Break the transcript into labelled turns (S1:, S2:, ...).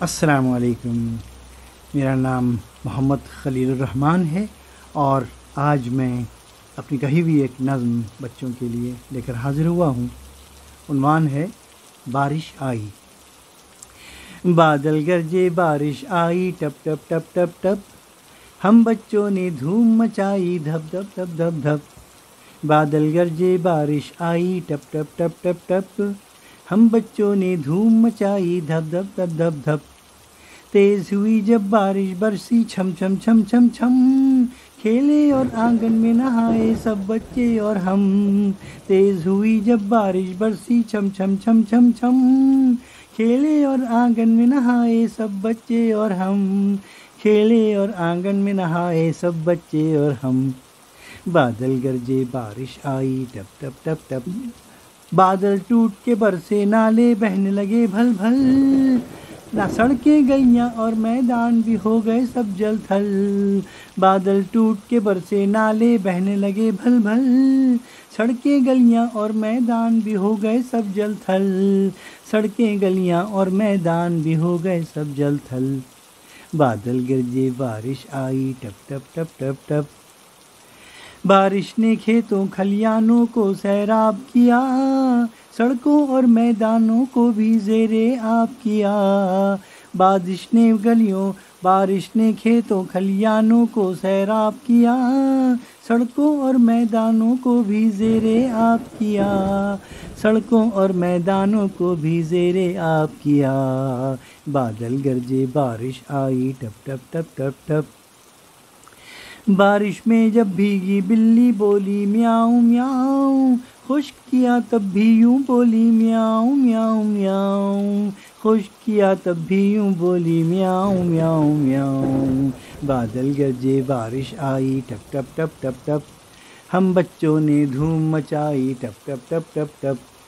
S1: السلام علیکم. میرا نام محمد خلیل الرحمن ہے اور آج میں اپنی کہی ہوئی ایک نظم بچوں کے لیے لے کر حاضر ہوا ہوں. عنوان ہے بارش آئی. بادل گرجے بارش آئی ٹپ ٹپ ٹپ ٹپ ٹپ، ہم بچوں نے دھوم مچائی دھپ دھپ دھپ دھپ دھپ. بادل گرجے بارش آئی ٹپ ٹپ ٹپ ٹپ ٹپ، ہم بچوں نے دھوم مچائی دھپ دھپ دھپ دھپ دھپ. تیز ہوئی جب بارش برسی چھم چھم چھم چھم چھم، کھیلے اور آنگن میں نہائے سب بچے اور ہم. تیز ہوئی جب بارش برسی چھم چھم چھم چھم چھم، کھیلے اور آنگن میں نہائے سب بچے اور ہم. کھیلے اور آنگن میں نہائے سب بچے اور ہم. بادل گرجے بارش آئی ٹپ ٹپ ٹپ ٹپ، بادل ٹوٹ کے برسے نالے بہنے لگے بھل بھل. نہ سڑکیں گلیاں اور میدان بھی ہو گئے سب جل تھل. بادل ٹوٹ کے برسے نالے بہنے لگے بھل بھل، سڑکیں گلیاں اور میدان بھی ہو گئے سب جل تھل. سڑکیں گلیاں اور میدان بھی ہو گئے سب جل تھل. بادل گرجے بارش آئی ٹپ ٹپ ٹپ ٹپ ٹپ، بارش نے کھیتوں کھلیانوں کو سیراب کیا، سڑکوں اور میدانوں کو بھی زیر آب کیا. بارش نے کھیتوں کھلیانوں کو سیراب کیا، سڑکوں اور میدانوں کو بھی زیر آب کیا. سڑکوں اور میدانوں کو بھی زیر آب کیا. بادل گرجے بارش آئی ٹپ ٹپ ٹپ ٹپ ٹپ، بارش میں جب بھیگی بلی بولی میاؤں میاؤں، خشک کیا تب بھی یوں بولی میاؤں میاؤں میاؤں. خشک کیا تب بھی یوں بولی میاؤں میاؤں میاؤں. بادل گرجے بارش آئی ٹپ ٹپ ٹپ ٹپ ٹپ، ہم بچوں نے دھوم مچائی ٹپ ٹپ ٹپ ٹپ ٹپ.